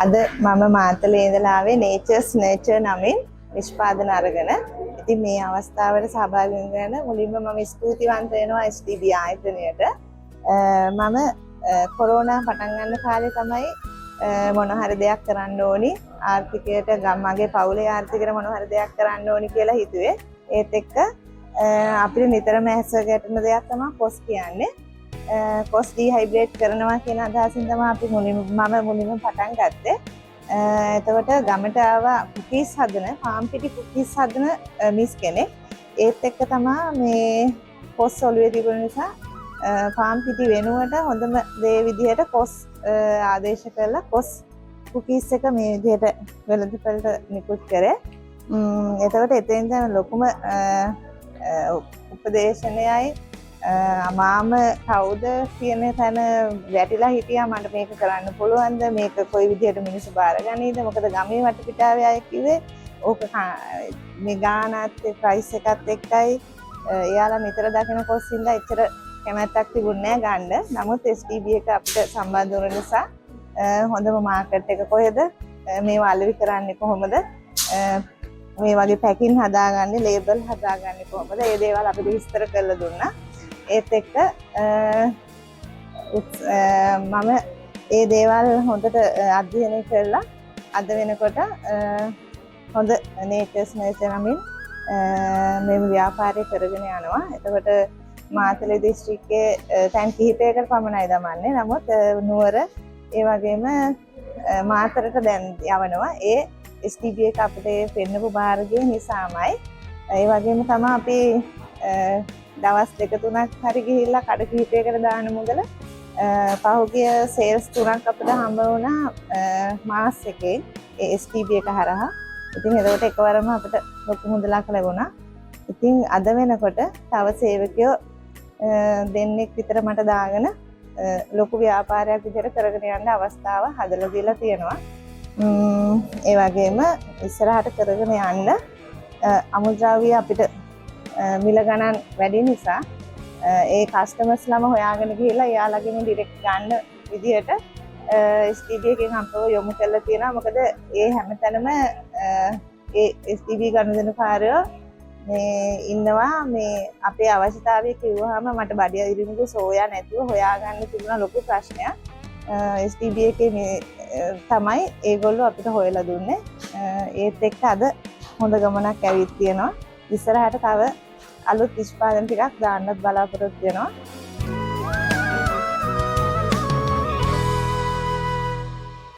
අද මම මාතලේ ඉඳලා ආවේ Nature's Nurture නමින් නිෂ්පාදන අරගෙන. ඉතින් මේ අවස්ථාවට සහභාගී වෙන මුලින්ම මම ස්තුතිවන්ත වෙනවා STB ආයතනයට. මම කොරෝනා පටන් ගන්න කාලේ තමයි මොන හරි දෙයක් කරන්න ඕනි ආර්ථිකයට මගේ පවුලේ ආර්ථිකයට මොන හරි දෙයක් කරන්න ඕනි කියලා හිතුවේ. ඒත් එක්ක අපිට නිතරම ඇස ගැටෙන දෙයක් තමයි කොස් කියන්නේ. කොස් ඩිහයිඩ්‍රේට් කරනවා කියන අදහසින් තමයි අපි මුලින්ම පටන් ගත්තේ. එතකොට ගමට ආවා කුකීස් හදන, පාම් පිටි කුකීස් හදන මිස් කෙනෙක්. ඒත් එක්ක තමයි මේ කොස් ඔළුවේ තිබුණ නිසා පාම් පිටි වෙනුවට හොඳම දේ විදිහට කොස් ආදේශ කරලා කොස් කුකීස් එක මේ විදිහට වෙළඳපළට නිකුත් කරේ. එතකොට එතෙන් දැන් ලොකුම උපදේශනයයි මාම කවුද කියන තැන වැටිලා හිටියා. මට මේක කරන්න පුළුවන්ද, මේක කොයි විදිහට මිනිස්සු බාරගනීද? මොකද ගමේ වටපිටාවේ අය කිව්වේ ඕක මේ ගානත් ප්‍රයිස් එකත් එක්කයි එයාලා නිතර දකින කොස්සින්ද එච්චර කැමැත්තක් තිබුණේ නැහැ ගන්න. නමුත් STB එක අපිට සම්බන්ධ වුණ නිසා හොඳම මාකට් එක කොහෙද, මේවා අලෙවි කරන්නේ කොහොමද, මේ වගේ පැකින් හදාගන්නේ, ලේබල් හදාගන්නේ කොහොමද, ඒ දේවල් අපිට විස්තර කරලා දුන්නා. ඒත් එක්ක මම ඒ දේවල් හොඳට අධ්‍යයනය කරලා අද වෙනකොට හොඳ Nature's Nurture නමින් මේ ව්‍යාපාරය කරගෙන යනවා. එතකොට මාතලේ දිස්ත්‍රික්කයේ තැන් කිහිපයකට පමණයි දමන්නේ. නමුත් නුවර ඒ වගේම මාතරට දැන් යවනවා. ඒ STB එක අපිට පෙන්නපු මාර්ගය නිසාමයි. ඒ වගේම තමයි අපි දවස් 2-3ක් හරි ගිහිල්ලා කඩ කිහිපයකට දාන මුදල පහුගිය සේල්ස් 3ක් අපිට හම්බ වුණා මාස් එකේ ඒ STB එක හරහා. ඉතින් ඒකට එකවරම අපිට ලොකු මුදලක් ලැබුණා. ඉතින් අද වෙනකොට තව සේවකයෝ දෙන්නෙක් විතර මට දාගෙන ලොකු ව්‍යාපාරයක් විදිහට කරගෙන යන්න අවස්ථාව හදලා දීලා තියෙනවා. ඒ වගේම ඉස්සරහට කරගෙන යන්න අමුද්‍රව්‍ය අපිට මිල ගණන් වැඩි නිසා ඒ කස්ටමර්ස්ලම හොයාගෙන ගිහිල්ලා එයාලගෙන් ඩිරෙක්ට් ගන්න විදිහට STB එකෙන් අපව යොමු කරලා තියෙනවා. මොකද ඒ හැමතැනම ඒ STB ගනුදෙනුකාරයෝ මේ ඉන්නවා. මේ අපේ අවශ්‍යතාවය කිව්වහම මට බඩිය ඉරිමුදු සෝයා නැතුව හොයාගන්න තිබුණා ලොකු ප්‍රශ්නයක්. STB එකේ මේ තමයි ඒගොල්ලෝ අපිට හොයලා දුන්නේ. ඒත් එක්ක අද හොඳ ගමනක් ඇවිත් තියෙනවා. ඉස්සරහට තව අලුත් නිෂ්පාදන ටිකක් දාන්නත් බලාපොරොත්තු වෙනවා.